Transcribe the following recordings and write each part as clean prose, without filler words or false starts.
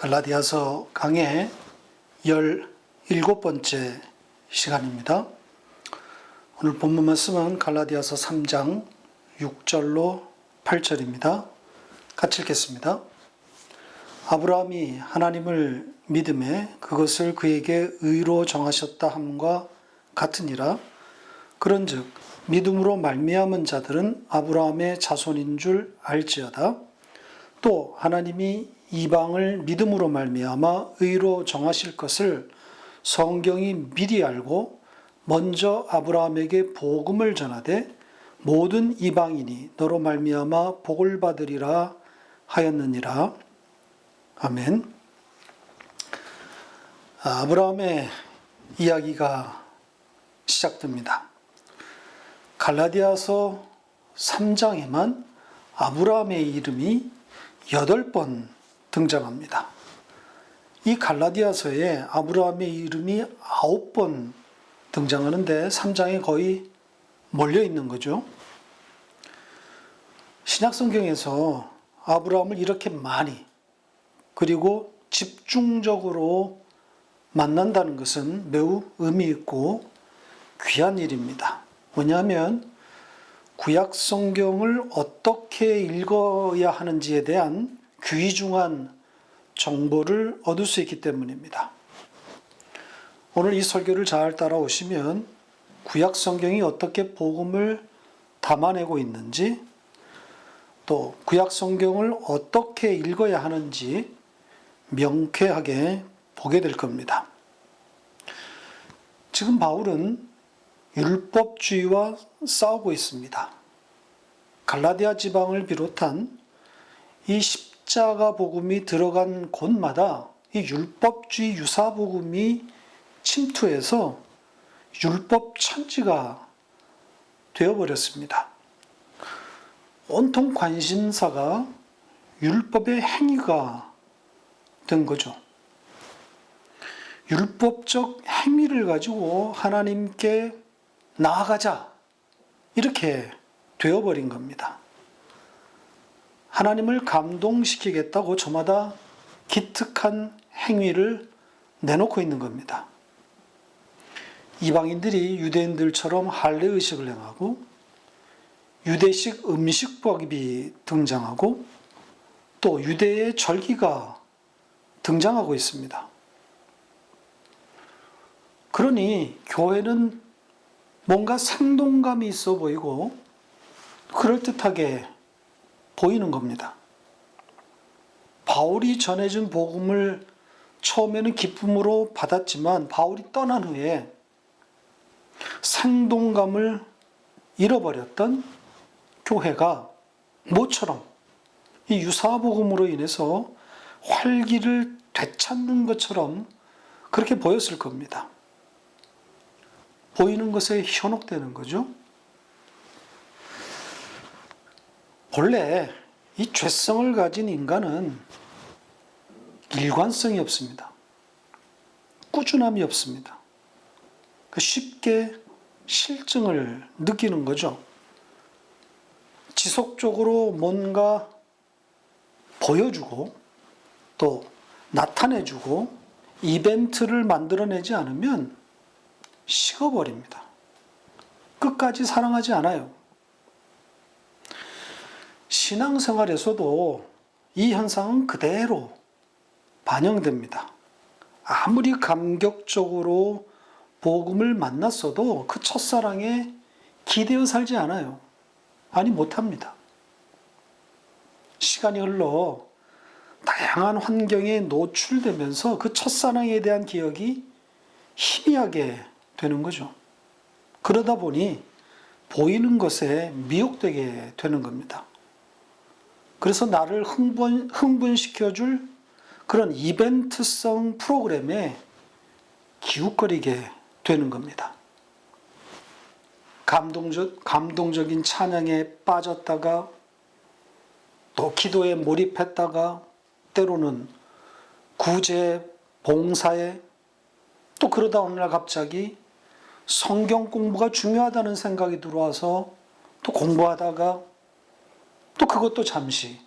갈라디아서 강의 17번째 시간입니다. 오늘 본문 말씀은 갈라디아서 3장 6절로 8절입니다. 같이 읽겠습니다. 아브라함이 하나님을 믿음에 그것을 그에게 의로 정하셨다 함과 같으니라. 그런즉 믿음으로 말미암은 자들은 아브라함의 자손인 줄 알지어다. 또 하나님이 이방을 믿음으로 말미암아 의로 정하실 것을 성경이 미리 알고 먼저 아브라함에게 복음을 전하되 모든 이방인이 너로 말미암아 복을 받으리라 하였느니라. 아멘. 아브라함의 이야기가 시작됩니다. 갈라디아서 3장에만 아브라함의 이름이 8번 등장합니다. 이 갈라디아서에 아브라함의 이름이 9번 등장하는데 3장에 거의 몰려 있는 거죠. 신약성경에서 아브라함을 이렇게 많이 그리고 집중적으로 만난다는 것은 매우 의미 있고 귀한 일입니다. 왜냐하면 구약 성경을 어떻게 읽어야 하는지에 대한 귀중한 정보를 얻을 수 있기 때문입니다. 오늘 이 설교를 잘 따라오시면 구약 성경이 어떻게 복음을 담아내고 있는지, 또 구약 성경을 어떻게 읽어야 하는지 명쾌하게 보게 될 겁니다. 지금 바울은 율법주의와 싸우고 있습니다. 갈라디아 지방을 비롯한 이 십자가 복음이 들어간 곳마다 이 율법주의 유사 복음이 침투해서 율법 천지가 되어버렸습니다. 온통 관심사가 율법의 행위가 된 거죠. 율법적 행위를 가지고 하나님께 나아가자, 이렇게 되어버린 겁니다. 하나님을 감동시키겠다고 저마다 기특한 행위를 내놓고 있는 겁니다. 이방인들이 유대인들처럼 할례의식을 행하고 유대식 음식법이 등장하고 또 유대의 절기가 등장하고 있습니다. 그러니 교회는 뭔가 생동감이 있어 보이고 그럴듯하게 보이는 겁니다. 바울이 전해준 복음을 처음에는 기쁨으로 받았지만 바울이 떠난 후에 생동감을 잃어버렸던 교회가 모처럼 이 유사복음으로 인해서 활기를 되찾는 것처럼 그렇게 보였을 겁니다. 보이는 것에 현혹되는 거죠. 원래 이 죄성을 가진 인간은 일관성이 없습니다. 꾸준함이 없습니다. 쉽게 실증을 느끼는 거죠. 지속적으로 뭔가 보여주고 또 나타내주고 이벤트를 만들어내지 않으면 식어버립니다. 끝까지 사랑하지 않아요. 신앙생활에서도 이 현상은 그대로 반영됩니다. 아무리 감격적으로 복음을 만났어도 그 첫사랑에 기대어 살지 않아요. 아니, 못합니다. 시간이 흘러 다양한 환경에 노출되면서 그 첫사랑에 대한 기억이 희미하게 되는 거죠. 그러다 보니 보이는 것에 미혹되게 되는 겁니다. 그래서 나를 흥분시켜줄 그런 이벤트성 프로그램에 기웃거리게 되는 겁니다. 감동적인 찬양에 빠졌다가 또 기도에 몰입했다가 때로는 구제, 봉사에 또 그러다 어느 날 갑자기 성경 공부가 중요하다는 생각이 들어와서 또 공부하다가 또 그것도 잠시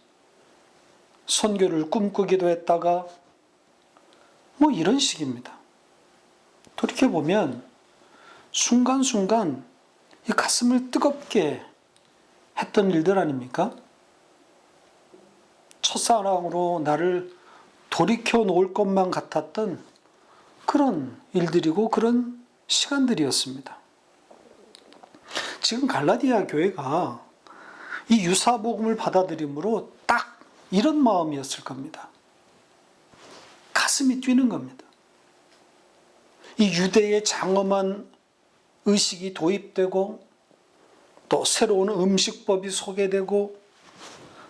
선교를 꿈꾸기도 했다가 뭐 이런 식입니다. 돌이켜보면 순간순간 이 가슴을 뜨겁게 했던 일들 아닙니까? 첫사랑으로 나를 돌이켜 놓을 것만 같았던 그런 일들이고 그런 시간들이었습니다. 지금 갈라디아 교회가 이 유사복음을 받아들임으로 딱 이런 마음이었을 겁니다. 가슴이 뛰는 겁니다. 이 유대의 장엄한 의식이 도입되고 또 새로운 음식법이 소개되고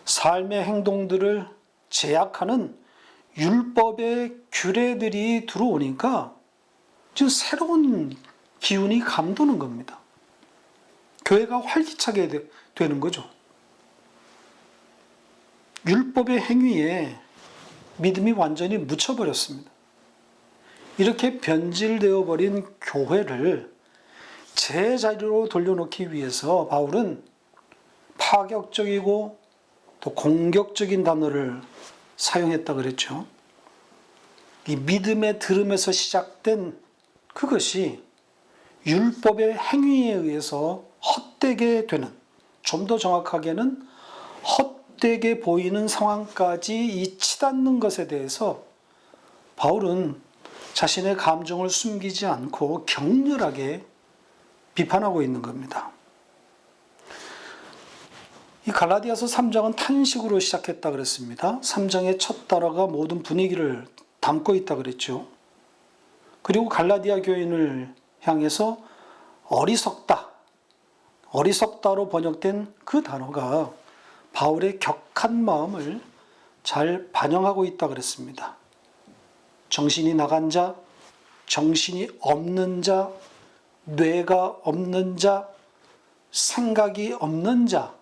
삶의 행동들을 제약하는 율법의 규례들이 들어오니까 지금 새로운 기운이 감도는 겁니다. 교회가 활기차게 되는 거죠. 율법의 행위에 믿음이 완전히 묻혀버렸습니다. 이렇게 변질되어 버린 교회를 제자리로 돌려놓기 위해서 바울은 파격적이고 또 공격적인 단어를 사용했다 그랬죠. 이 믿음의 들음에서 시작된 그것이 율법의 행위에 의해서 헛되게 되는, 좀 더 정확하게는 헛되게 보이는 상황까지 이 치닫는 것에 대해서 바울은 자신의 감정을 숨기지 않고 격렬하게 비판하고 있는 겁니다. 이 갈라디아서 3장은 탄식으로 시작했다 그랬습니다. 3장의 첫 단어가 모든 분위기를 담고 있다 그랬죠. 그리고 갈라디아 교인을 향해서 어리석다로 번역된 그 단어가 바울의 격한 마음을 잘 반영하고 있다 그랬습니다. 정신이 나간 자, 정신이 없는 자, 뇌가 없는 자, 생각이 없는 자,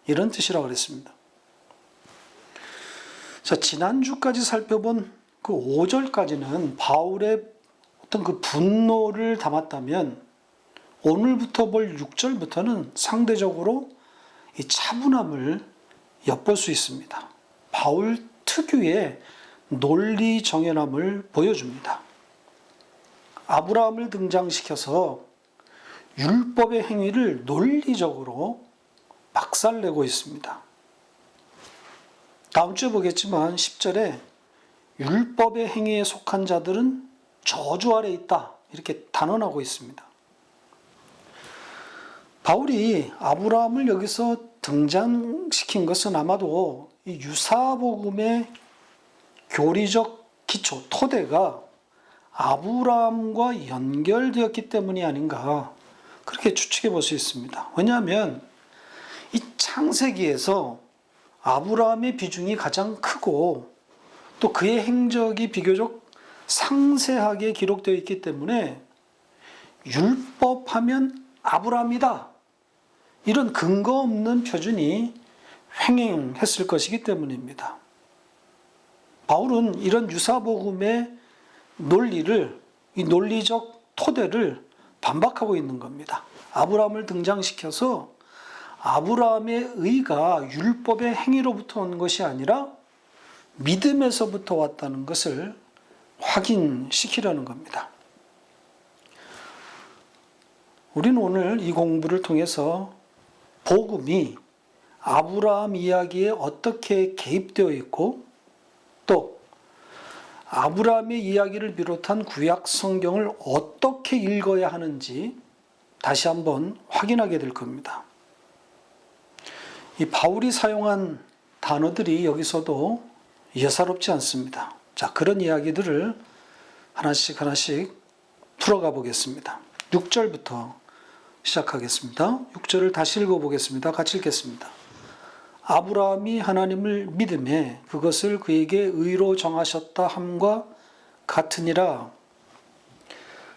이런 뜻이라고 그랬습니다. 자, 지난주까지 살펴본 그 5절까지는 바울의 어떤 그 분노를 담았다면 오늘부터 볼 6절부터는 상대적으로 이 차분함을 엿볼 수 있습니다. 바울 특유의 논리 정연함을 보여줍니다. 아브라함을 등장시켜서 율법의 행위를 논리적으로 박살내고 있습니다. 다음 주에 보겠지만 10절에 율법의 행위에 속한 자들은 저주 아래 있다, 이렇게 단언하고 있습니다. 바울이 아브라함을 여기서 등장시킨 것은 아마도 이 유사복음의 교리적 기초, 토대가 아브라함과 연결되었기 때문이 아닌가, 그렇게 추측해 볼 수 있습니다. 왜냐하면 이 창세기에서 아브라함의 비중이 가장 크고 또 그의 행적이 비교적 상세하게 기록되어 있기 때문에 율법하면 아브라함이다, 이런 근거 없는 표준이 횡행했을 것이기 때문입니다. 바울은 이런 유사복음의 논리를, 이 논리적 토대를 반박하고 있는 겁니다. 아브라함을 등장시켜서 아브라함의 의가 율법의 행위로부터 온 것이 아니라 믿음에서부터 왔다는 것을 확인시키려는 겁니다. 우리는 오늘 이 공부를 통해서 복음이 아브라함 이야기에 어떻게 개입되어 있고 또 아브라함의 이야기를 비롯한 구약 성경을 어떻게 읽어야 하는지 다시 한번 확인하게 될 겁니다. 이 바울이 사용한 단어들이 여기서도 예사롭지 않습니다. 자, 그런 이야기들을 하나씩 풀어가 보겠습니다. 6절부터 시작하겠습니다. 6절을 다시 읽어보겠습니다. 같이 읽겠습니다. 아브라함이 하나님을 믿음에 그것을 그에게 의로 정하셨다 함과 같으니라.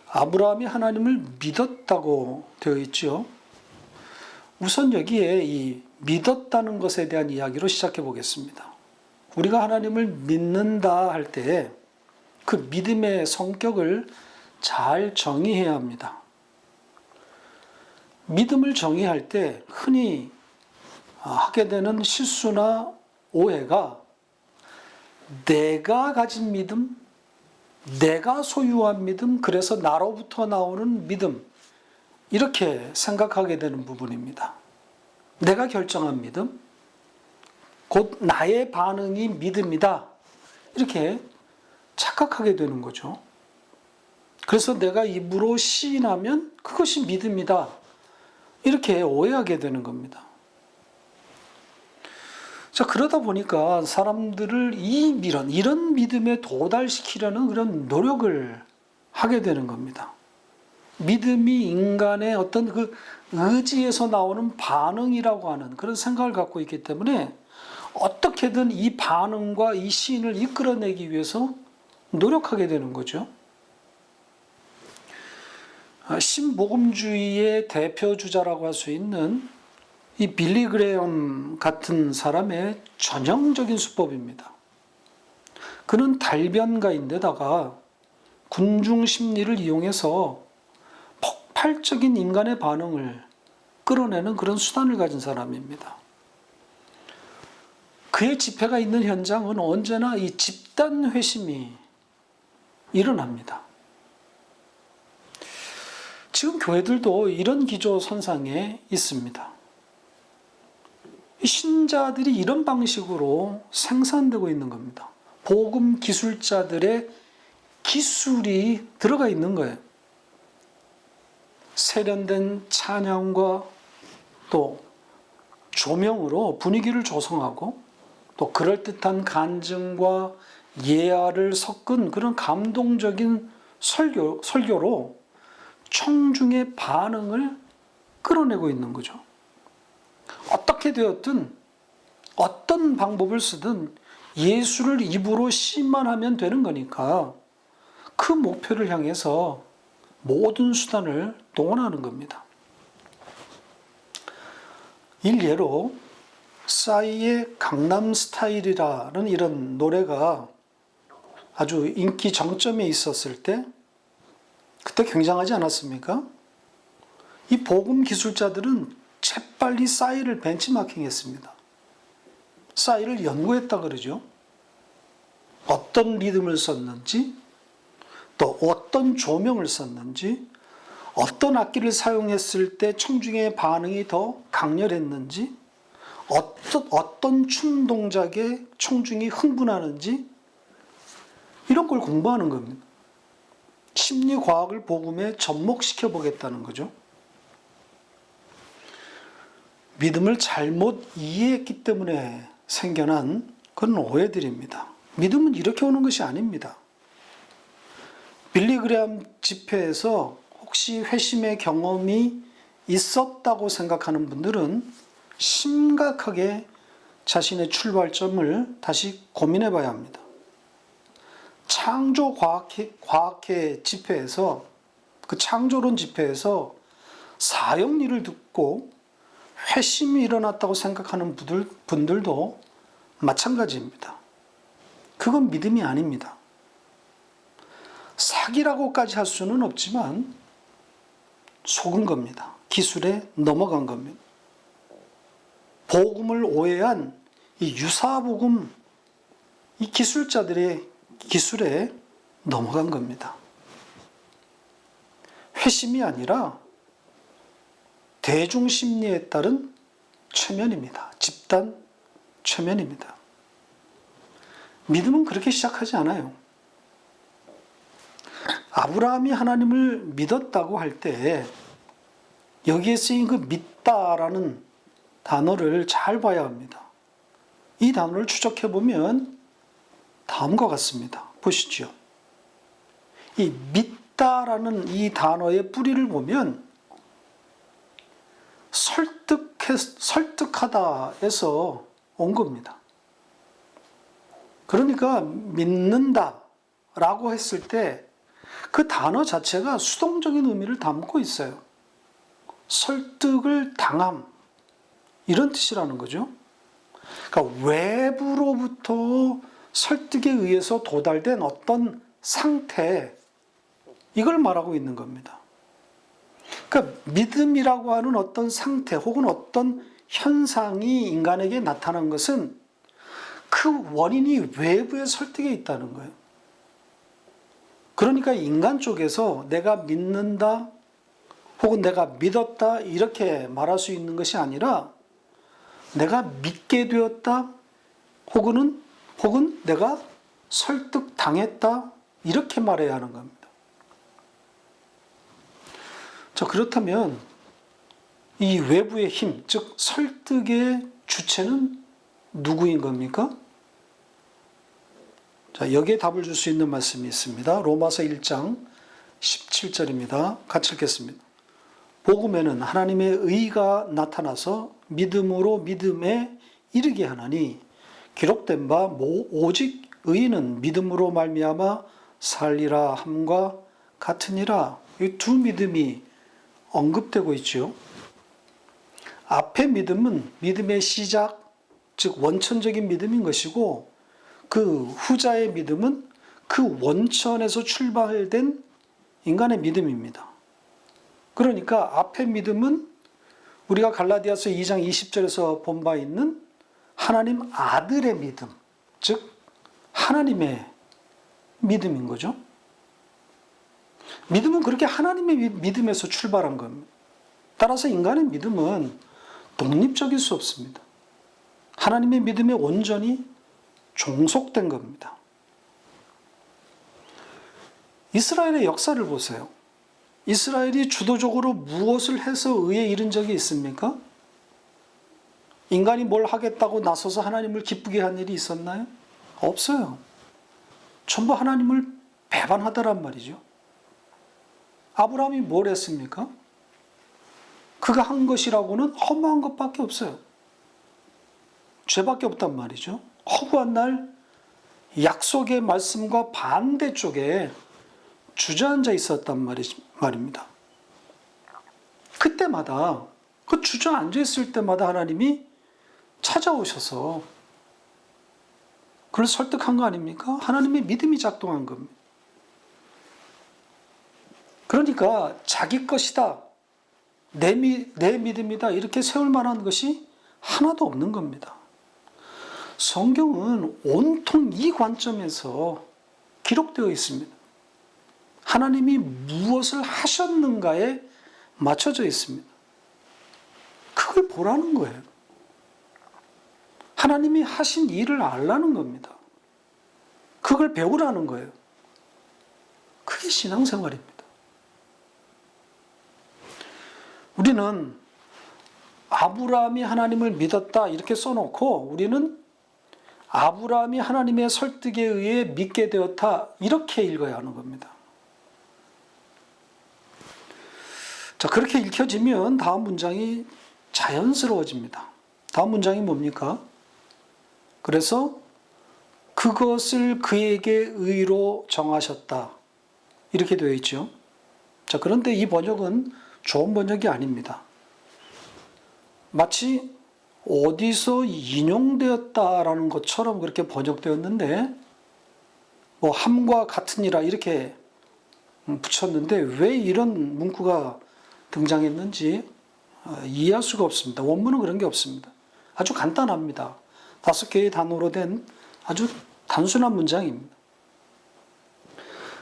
아브라함이 하나님을 믿었다고 되어 있죠. 우선 여기에 이 믿었다는 것에 대한 이야기로 시작해 보겠습니다. 우리가 하나님을 믿는다 할 때 그 믿음의 성격을 잘 정의해야 합니다. 믿음을 정의할 때 흔히 하게 되는 실수나 오해가 내가 가진 믿음, 내가 소유한 믿음, 그래서 나로부터 나오는 믿음, 이렇게 생각하게 되는 부분입니다. 내가 결정한 믿음, 곧 나의 반응이 믿음이다, 이렇게 착각하게 되는 거죠. 그래서 내가 입으로 시인하면 그것이 믿음이다, 이렇게 오해하게 되는 겁니다. 자, 그러다 보니까 사람들을 이런 믿음에 도달시키려는 그런 노력을 하게 되는 겁니다. 믿음이 인간의 어떤 그 의지에서 나오는 반응이라고 하는 그런 생각을 갖고 있기 때문에 어떻게든 이 반응과 이 시인을 이끌어내기 위해서 노력하게 되는 거죠. 신복음주의의 대표주자라고 할 수 있는 이 빌리 그레엄 같은 사람의 전형적인 수법입니다. 그는 달변가인데다가 군중 심리를 이용해서 폭발적인 인간의 반응을 끌어내는 그런 수단을 가진 사람입니다. 그의 집회가 있는 현장은 언제나 이 집단 회심이 일어납니다. 지금 교회들도 이런 기조 선상에 있습니다. 신자들이 이런 방식으로 생산되고 있는 겁니다. 복음 기술자들의 기술이 들어가 있는 거예요. 세련된 찬양과 또 조명으로 분위기를 조성하고 또 그럴듯한 간증과 예화를 섞은 그런 감동적인 설교로 청중의 반응을 끌어내고 있는 거죠. 어떻게 되었든 어떤 방법을 쓰든 예수를 입으로 시만 하면 되는 거니까 그 목표를 향해서 모든 수단을 동원하는 겁니다. 일례로 싸이의 강남스타일이라는 이런 노래가 아주 인기 정점에 있었을 때 그때 굉장하지 않았습니까? 이 복음 기술자들은 재빨리 싸이를 벤치마킹했습니다. 싸이를 연구했다 그러죠. 어떤 리듬을 썼는지, 또 어떤 조명을 썼는지, 어떤 악기를 사용했을 때 청중의 반응이 더 강렬했는지, 어떤 춤 동작에 청중이 흥분하는지, 이런 걸 공부하는 겁니다. 심리과학을 복음에 접목시켜 보겠다는 거죠. 믿음을 잘못 이해했기 때문에 생겨난 그런 오해들입니다. 믿음은 이렇게 오는 것이 아닙니다. 빌리 그레엄 집회에서 혹시 회심의 경험이 있었다고 생각하는 분들은 심각하게 자신의 출발점을 다시 고민해 봐야 합니다. 창조과학회 집회에서, 그 창조론 집회에서 사형리를 듣고 회심이 일어났다고 생각하는 분들도 마찬가지입니다. 그건 믿음이 아닙니다. 사기라고까지 할 수는 없지만 속은 겁니다. 기술에 넘어간 겁니다. 복음을 오해한 이 유사복음, 이 기술자들의 기술에 넘어간 겁니다. 회심이 아니라 대중심리에 따른 최면입니다. 집단 최면입니다. 믿음은 그렇게 시작하지 않아요. 아브라함이 하나님을 믿었다고 할 때 여기에 쓰인 그 믿다라는 단어를 잘 봐야 합니다. 이 단어를 추적해 보면 다음과 같습니다. 보시죠. 이 믿다라는 이 단어의 뿌리를 보면 설득하다에서 온 겁니다. 그러니까 믿는다라고 했을 때 그 단어 자체가 수동적인 의미를 담고 있어요. 설득을 당함, 이런 뜻이라는 거죠. 그러니까 외부로부터 설득에 의해서 도달된 어떤 상태, 이걸 말하고 있는 겁니다. 그러니까 믿음이라고 하는 어떤 상태 혹은 어떤 현상이 인간에게 나타난 것은 그 원인이 외부의 설득에 있다는 거예요. 그러니까 인간 쪽에서 내가 믿는다 혹은 내가 믿었다 이렇게 말할 수 있는 것이 아니라 내가 믿게 되었다 혹은 내가 설득당했다 이렇게 말해야 하는 겁니다. 자, 그렇다면 이 외부의 힘, 즉 설득의 주체는 누구인 겁니까? 자, 여기에 답을 줄 수 있는 말씀이 있습니다. 로마서 1장 17절입니다. 같이 읽겠습니다. 복음에는 하나님의 의가 나타나서 믿음으로 믿음에 이르게 하나니 기록된 바 오직 의인은 믿음으로 말미암아 살리라 함과 같으니라. 이 두 믿음이 언급되고 있죠. 앞의 믿음은 믿음의 시작, 즉 원천적인 믿음인 것이고 그 후자의 믿음은 그 원천에서 출발된 인간의 믿음입니다. 그러니까 앞의 믿음은 우리가 갈라디아서 2장 20절에서 본 바 있는 하나님 아들의 믿음, 즉 하나님의 믿음인 거죠. 믿음은 그렇게 하나님의 믿음에서 출발한 겁니다. 따라서 인간의 믿음은 독립적일 수 없습니다. 하나님의 믿음에 온전히 종속된 겁니다. 이스라엘의 역사를 보세요. 이스라엘이 주도적으로 무엇을 해서 의에 이른 적이 있습니까? 인간이 뭘 하겠다고 나서서 하나님을 기쁘게 한 일이 있었나요? 없어요. 전부 하나님을 배반하더란 말이죠. 아브라함이 뭘 했습니까? 그가 한 것이라고는 허무한 것밖에 없어요. 죄밖에 없단 말이죠. 허구한 날 약속의 말씀과 반대쪽에 주저앉아 있었단 말입니다. 그때마다 그 주저앉아 있을 때마다 하나님이 찾아오셔서 그를 설득한 거 아닙니까? 하나님의 믿음이 작동한 겁니다. 그러니까 자기 것이다, 내 믿음이다 이렇게 세울 만한 것이 하나도 없는 겁니다. 성경은 온통 이 관점에서 기록되어 있습니다. 하나님이 무엇을 하셨는가에 맞춰져 있습니다. 그걸 보라는 거예요. 하나님이 하신 일을 알라는 겁니다. 그걸 배우라는 거예요. 그게 신앙생활입니다. 우리는 아브라함이 하나님을 믿었다 이렇게 써놓고 우리는 아브라함이 하나님의 설득에 의해 믿게 되었다 이렇게 읽어야 하는 겁니다. 자, 그렇게 읽혀지면 다음 문장이 자연스러워집니다. 다음 문장이 뭡니까? 그래서 그것을 그에게 의로 정하셨다 이렇게 되어 있죠. 자, 그런데 이 번역은 좋은 번역이 아닙니다. 마치 어디서 인용되었다라는 것처럼 그렇게 번역되었는데 뭐 함과 같으니라 이렇게 붙였는데 왜 이런 문구가 등장했는지 이해할 수가 없습니다. 원문은 그런 게 없습니다. 아주 간단합니다. 5개의 단어로 된 아주 단순한 문장입니다.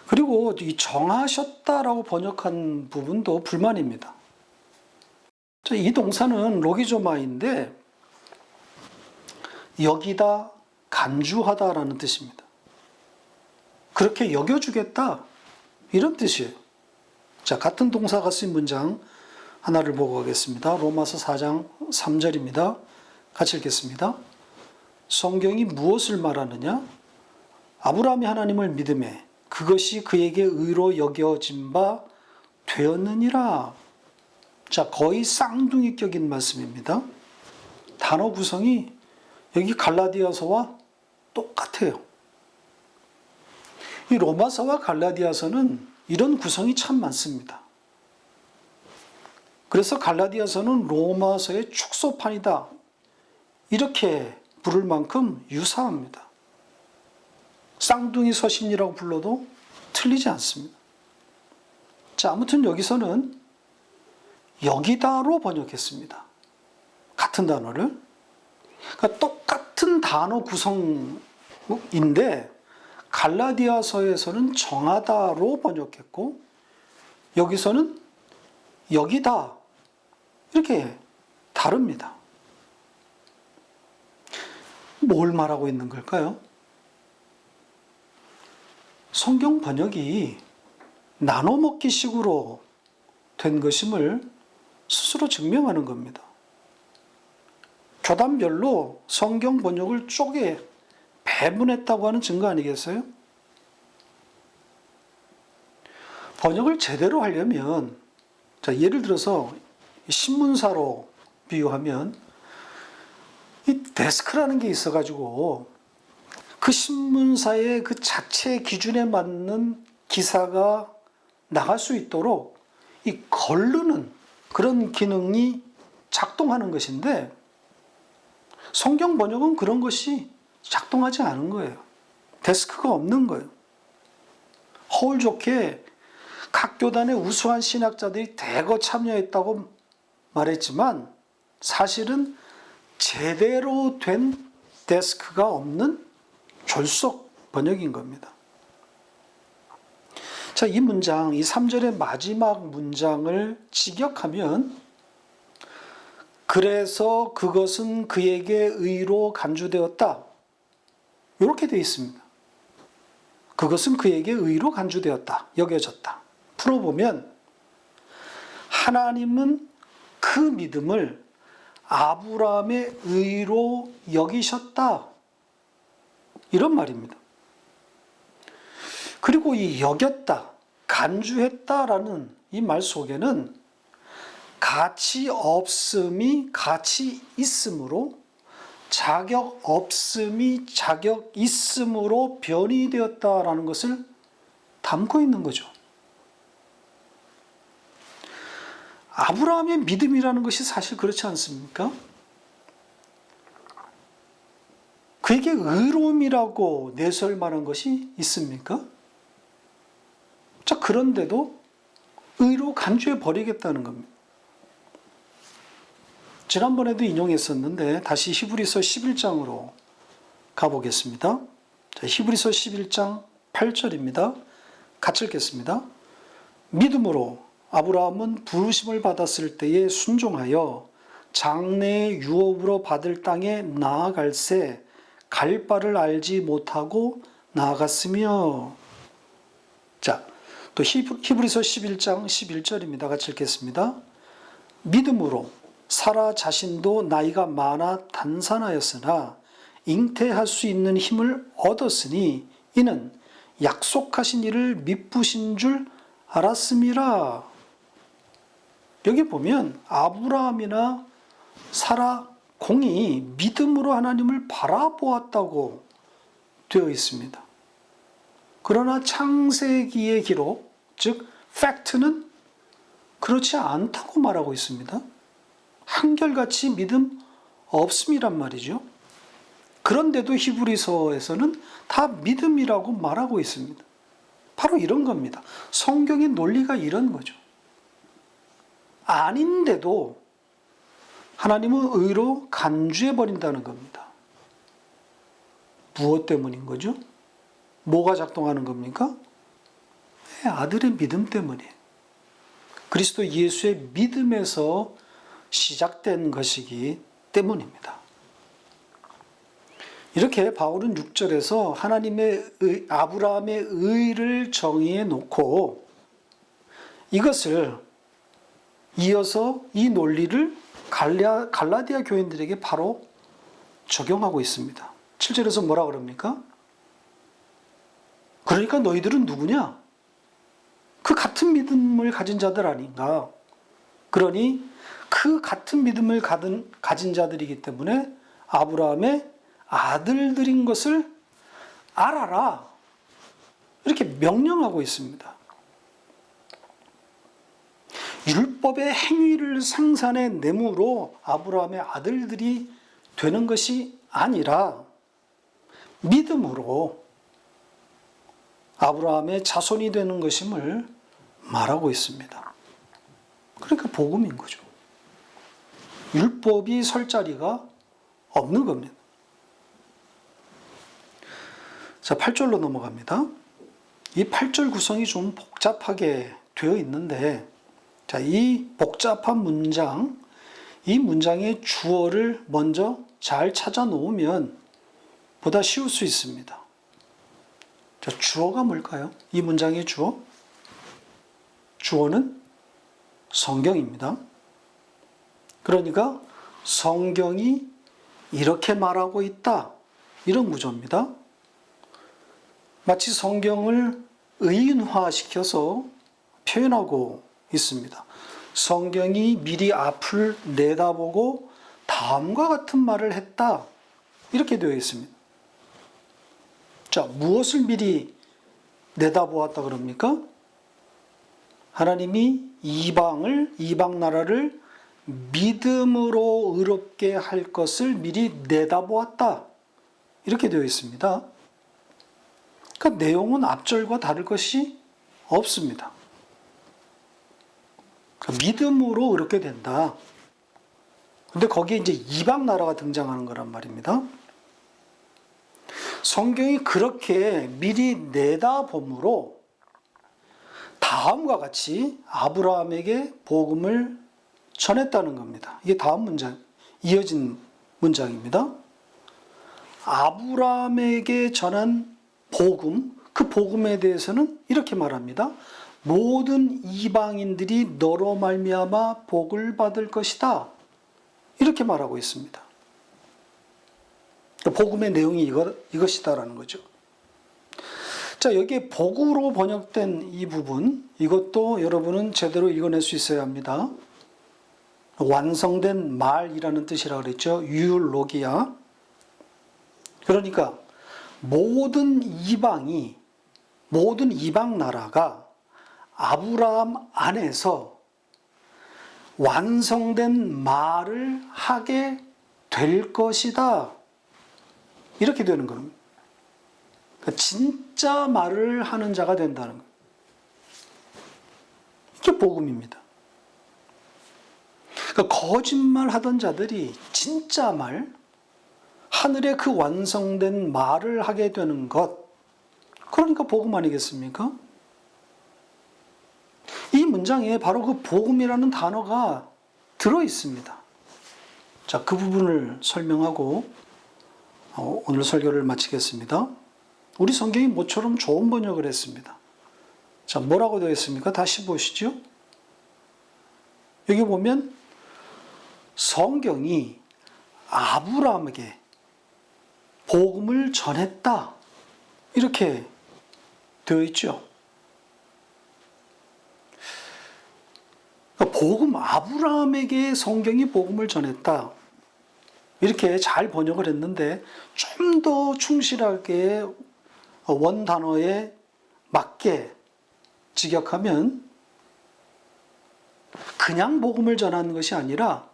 그리고 이 정하셨다라고 번역한 부분도 불만입니다. 자, 이 동사는 로기조마인데 여기다 간주하다라는 뜻입니다. 그렇게 여겨주겠다 이런 뜻이에요. 자, 같은 동사가 쓰인 문장 하나를 보고 가겠습니다. 로마서 4장 3절입니다. 같이 읽겠습니다. 성경이 무엇을 말하느냐? 아브라함이 하나님을 믿음에 그것이 그에게 의로 여겨진 바 되었느니라. 자, 거의 쌍둥이격인 말씀입니다. 단어 구성이 여기 갈라디아서와 똑같아요. 이 로마서와 갈라디아서는 이런 구성이 참 많습니다. 그래서 갈라디아서는 로마서의 축소판이다 이렇게 부를 만큼 유사합니다. 쌍둥이 서신이라고 불러도 틀리지 않습니다. 자, 아무튼 여기서는 여기다로 번역했습니다. 같은 단어를. 그러니까 똑같은 단어 구성인데 갈라디아서에서는 정하다로 번역했고 여기서는 여기다 이렇게 다릅니다. 뭘 말하고 있는 걸까요? 성경 번역이 나눠먹기식으로 된 것임을 스스로 증명하는 겁니다. 교단별로 성경 번역을 쪼개 배분했다고 하는 증거 아니겠어요? 번역을 제대로 하려면, 자, 예를 들어서 신문사로 비유하면 이 데스크라는 게 있어가지고 그 신문사의 그 자체 기준에 맞는 기사가 나갈 수 있도록 이 거르는 그런 기능이 작동하는 것인데 성경 번역은 그런 것이 작동하지 않은 거예요. 데스크가 없는 거예요. 허울 좋게 각 교단의 우수한 신학자들이 대거 참여했다고 말했지만 사실은 제대로 된 데스크가 없는 졸속 번역인 겁니다. 자, 이 문장, 이 3절의 마지막 문장을 직역하면 그래서 그것은 그에게 의로 간주되었다. 이렇게 되어 있습니다. 그것은 그에게 의로 간주되었다. 여겨졌다. 풀어보면 하나님은 그 믿음을 아브라함의 의로 여기셨다. 이런 말입니다. 그리고 이 여겼다, 간주했다라는 이 말 속에는 가치 없음이 가치 있음으로 자격 없음이 자격 있음으로 변이되었다라는 것을 담고 있는 거죠. 아브라함의 믿음이라는 것이 사실 그렇지 않습니까? 그에게 의로움이라고 내세울 만한 것이 있습니까? 자, 그런데도 의로 간주해 버리겠다는 겁니다. 지난번에도 인용했었는데 다시 히브리서 11장으로 가보겠습니다. 자, 히브리서 11장 8절입니다. 같이 읽겠습니다. 믿음으로 아브라함은 부르심을 받았을 때에 순종하여 장래의 유업으로 받을 땅에 나아갈새 갈 바를 알지 못하고 나아갔으며. 자, 또 히브리서 11장 11절입니다. 같이 읽겠습니다. 믿음으로 사라 자신도 나이가 많아 단산하였으나 잉태할 수 있는 힘을 얻었으니 이는 약속하신 이를 미쁘신 줄 알았음이라. 여기 보면 아브라함이나 사라 공이 믿음으로 하나님을 바라보았다고 되어 있습니다. 그러나 창세기의 기록, 즉 팩트는 그렇지 않다고 말하고 있습니다. 한결같이 믿음 없음이란 말이죠. 그런데도 히브리서에서는 다 믿음이라고 말하고 있습니다. 바로 이런 겁니다. 성경의 논리가 이런 거죠. 아닌데도 하나님은 의로 간주해버린다는 겁니다. 무엇 때문인 거죠? 뭐가 작동하는 겁니까? 아들의 믿음 때문이에요. 그리스도 예수의 믿음에서 시작된 것이기 때문입니다. 이렇게 바울은 6절에서 아브라함의 의를 정의해 놓고 이것을 이어서 이 논리를 갈라디아 교인들에게 바로 적용하고 있습니다. 7절에서 뭐라 그럽니까? 그러니까 너희들은 누구냐? 그 같은 믿음을 가진 자들 아닌가? 그러니 그 같은 믿음을 가진 자들이기 때문에 아브라함의 아들들인 것을 알아라. 이렇게 명령하고 있습니다. 율법의 행위를 생산해내므로 아브라함의 아들들이 되는 것이 아니라 믿음으로 아브라함의 자손이 되는 것임을 말하고 있습니다. 그러니까 복음인 거죠. 율법이 설 자리가 없는 겁니다. 자, 8절로 넘어갑니다. 이 8절 구성이 좀 복잡하게 되어 있는데, 자, 이 복잡한 문장, 이 문장의 주어를 먼저 잘 찾아 놓으면 보다 쉬울 수 있습니다. 자, 주어가 뭘까요? 이 문장의 주어? 주어는 성경입니다. 그러니까 성경이 이렇게 말하고 있다. 이런 구조입니다. 마치 성경을 의인화시켜서 표현하고 있습니다. 성경이 미리 앞을 내다보고 다음과 같은 말을 했다. 이렇게 되어 있습니다. 자, 무엇을 미리 내다보았다 그럽니까? 하나님이 이방 나라를 믿음으로 의롭게 할 것을 미리 내다보았다. 이렇게 되어 있습니다. 그러니까 내용은 앞절과 다를 것이 없습니다. 그러니까 믿음으로 의롭게 된다. 근데 거기에 이제 이방 나라가 등장하는 거란 말입니다. 성경이 그렇게 미리 내다봄으로 다음과 같이 아브라함에게 복음을 전했다는 겁니다. 이게 다음 문장, 이어진 문장입니다. 아브라함에게 전한 복음, 그 복음에 대해서는 이렇게 말합니다. 모든 이방인들이 너로 말미암아 복을 받을 것이다. 이렇게 말하고 있습니다. 복음의 내용이 이것이다라는 거죠. 자, 여기에 복으로 번역된 이 부분, 이것도 여러분은 제대로 읽어낼 수 있어야 합니다. 완성된 말이라는 뜻이라고 그랬죠. 유로기아. 그러니까 모든 이방 나라가 아브라함 안에서 완성된 말을 하게 될 것이다. 이렇게 되는 겁니다. 그러니까 진짜 말을 하는 자가 된다는 거예요. 이게 복음입니다. 그러니까 거짓말 하던 자들이 진짜 말, 하늘의 그 완성된 말을 하게 되는 것, 그러니까 복음 아니겠습니까? 이 문장에 바로 그 복음이라는 단어가 들어 있습니다. 자, 그 부분을 설명하고 오늘 설교를 마치겠습니다. 우리 성경이 모처럼 좋은 번역을 했습니다. 자, 뭐라고 되어 있습니까? 다시 보시죠. 여기 보면 성경이 아브라함에게 복음을 전했다. 이렇게 되어 있죠. 복음, 아브라함에게 성경이 복음을 전했다. 이렇게 잘 번역을 했는데 좀 더 충실하게 원 단어에 맞게 직역하면 그냥 복음을 전하는 것이 아니라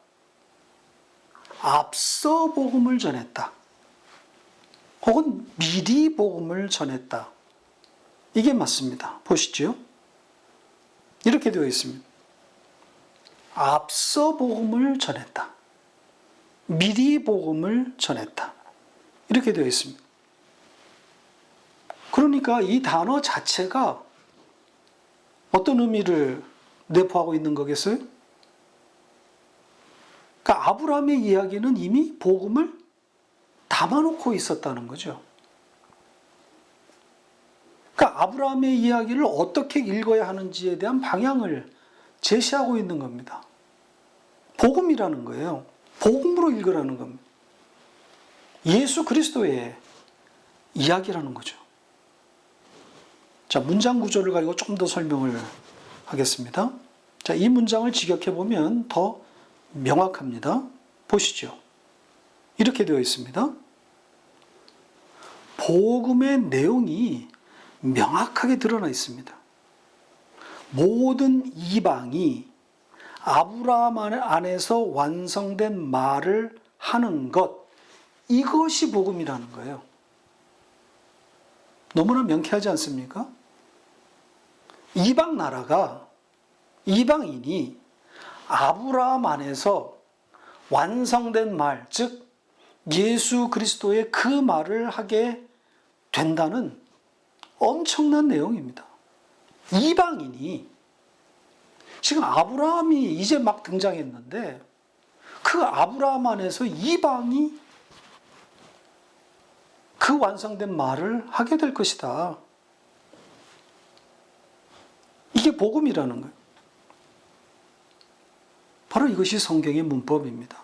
앞서 복음을 전했다. 혹은 미리 복음을 전했다. 이게 맞습니다. 보시죠. 이렇게 되어 있습니다. 앞서 복음을 전했다. 미리 복음을 전했다. 이렇게 되어 있습니다. 그러니까 이 단어 자체가 어떤 의미를 내포하고 있는 거겠어요? 그러니까 아브라함의 이야기는 이미 복음을 담아놓고 있었다는 거죠. 그러니까 아브라함의 이야기를 어떻게 읽어야 하는지에 대한 방향을 제시하고 있는 겁니다. 복음이라는 거예요. 복음으로 읽으라는 겁니다. 예수 그리스도의 이야기라는 거죠. 자, 문장 구조를 가지고 좀 더 설명을 하겠습니다. 자, 이 문장을 직역해 보면 더 명확합니다. 보시죠. 이렇게 되어 있습니다. 복음의 내용이 명확하게 드러나 있습니다. 모든 이방이 아브라함 안에서 완성된 말을 하는 것, 이것이 복음이라는 거예요. 너무나 명쾌하지 않습니까? 이방 나라가, 이방인이 아브라함 안에서 완성된 말, 즉 예수 그리스도의 그 말을 하게 된다는 엄청난 내용입니다. 이방인이, 지금 아브라함이 이제 막 등장했는데 그 아브라함 안에서 이방이 그 완성된 말을 하게 될 것이다. 이게 복음이라는 거예요. 바로 이것이 성경의 문법입니다.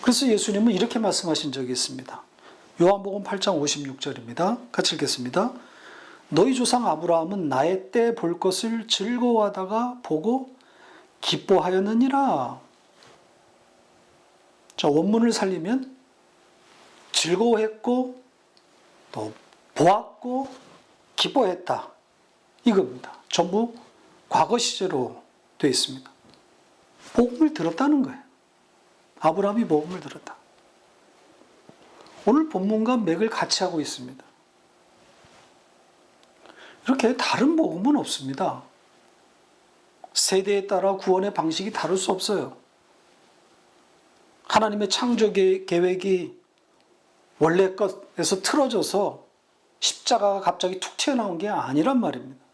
그래서 예수님은 이렇게 말씀하신 적이 있습니다. 요한복음 8장 56절입니다. 같이 읽겠습니다. 너희 조상 아브라함은 나의 때 볼 것을 즐거워하다가 보고 기뻐하였느니라. 자, 원문을 살리면 즐거워했고 또 보았고 기뻐했다. 이겁니다. 전부 과거 시제로 되어 있습니다. 복음을 들었다는 거예요. 아브라함이 복음을 들었다. 오늘 본문과 맥을 같이 하고 있습니다. 이렇게 다른 복음은 없습니다. 세대에 따라 구원의 방식이 다를 수 없어요. 하나님의 창조 계획이 원래 것에서 틀어져서 십자가가 갑자기 툭 튀어나온 게 아니란 말입니다.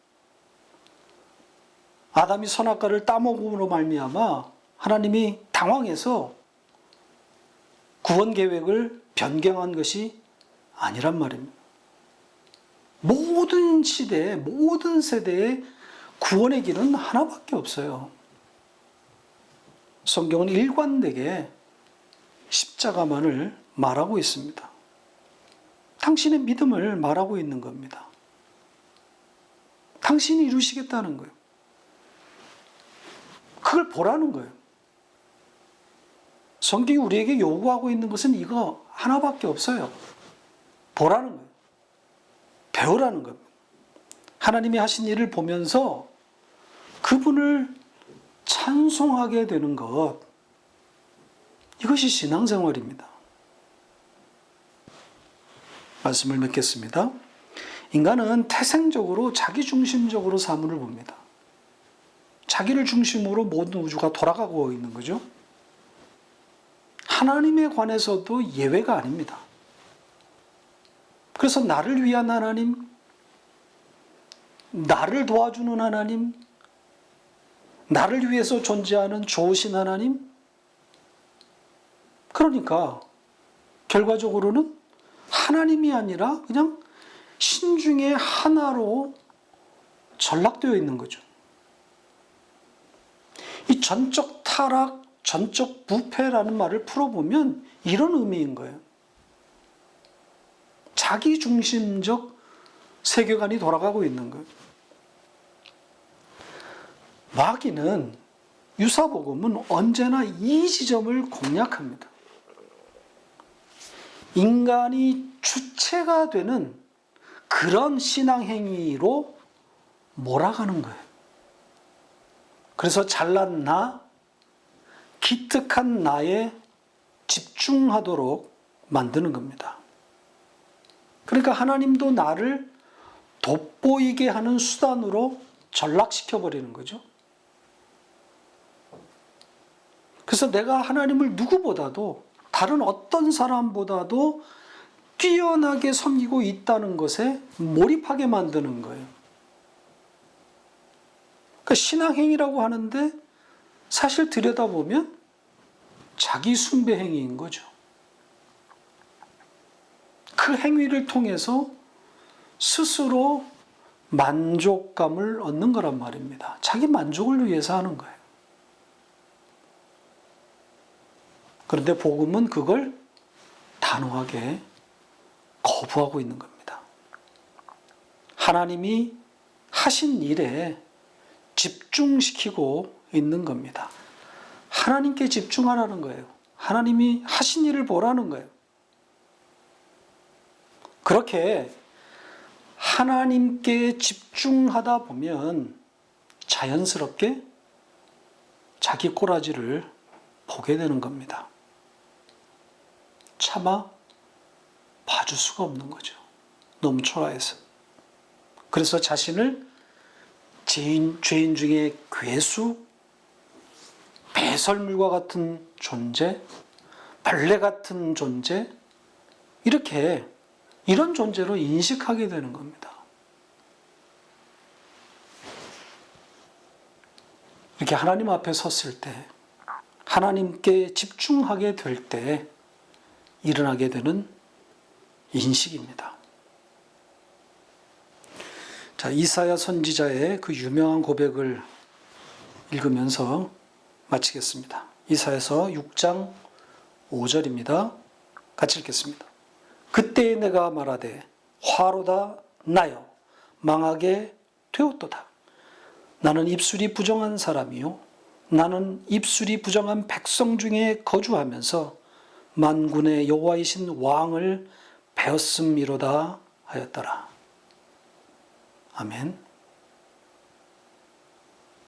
아담이 선악과를 따먹음으로 말미암아 하나님이 당황해서 구원 계획을 변경한 것이 아니란 말입니다. 모든 시대에, 모든 세대에 구원의 길은 하나밖에 없어요. 성경은 일관되게 십자가만을 말하고 있습니다. 당신의 믿음을 말하고 있는 겁니다. 당신이 이루시겠다는 거예요. 그걸 보라는 거예요. 성경이 우리에게 요구하고 있는 것은 이거 하나밖에 없어요. 보라는 거예요. 배우라는 겁니다. 하나님이 하신 일을 보면서 그분을 찬송하게 되는 것, 이것이 신앙생활입니다. 말씀을 맺겠습니다. 인간은 태생적으로 자기중심적으로 사물을 봅니다. 자기를 중심으로 모든 우주가 돌아가고 있는 거죠. 하나님에 관해서도 예외가 아닙니다. 그래서 나를 위한 하나님, 나를 도와주는 하나님, 나를 위해서 존재하는 좋으신 하나님, 그러니까 결과적으로는 하나님이 아니라 그냥 신 중에 하나로 전락되어 있는 거죠. 이 전적 타락, 전적 부패라는 말을 풀어보면 이런 의미인 거예요. 자기중심적 세계관이 돌아가고 있는 거예요. 마귀는, 유사복음은 언제나 이 지점을 공략합니다. 인간이 주체가 되는 그런 신앙행위로 몰아가는 거예요. 그래서 잘난 나, 기특한 나에 집중하도록 만드는 겁니다. 그러니까 하나님도 나를 돋보이게 하는 수단으로 전락시켜버리는 거죠. 그래서 내가 하나님을 누구보다도, 다른 어떤 사람보다도 뛰어나게 섬기고 있다는 것에 몰입하게 만드는 거예요. 그러니까 신앙행위라고 하는데 사실 들여다보면 자기 숭배 행위인 거죠. 그 행위를 통해서 스스로 만족감을 얻는 거란 말입니다. 자기 만족을 위해서 하는 거예요. 그런데 복음은 그걸 단호하게 거부하고 있는 겁니다. 하나님이 하신 일에 집중시키고 있는 겁니다. 하나님께 집중하라는 거예요. 하나님이 하신 일을 보라는 거예요. 그렇게 하나님께 집중하다 보면 자연스럽게 자기 꼬라지를 보게 되는 겁니다. 차마 봐줄 수가 없는 거죠. 너무 초라해서. 그래서 자신을 죄인 중에 괴수, 배설물과 같은 존재, 벌레 같은 존재, 이렇게 이런 존재로 인식하게 되는 겁니다. 이렇게 하나님 앞에 섰을 때, 하나님께 집중하게 될 때 일어나게 되는 인식입니다. 자, 이사야 선지자의 그 유명한 고백을 읽으면서 마치겠습니다. 이사야서 6장 5절입니다. 같이 읽겠습니다. 그때에 내가 말하되 화로다 나여 망하게 되었도다. 나는 입술이 부정한 사람이요 나는 입술이 부정한 백성 중에 거주하면서 만군의 여호와이신 왕을 배웠음이로다 하였더라. 아멘.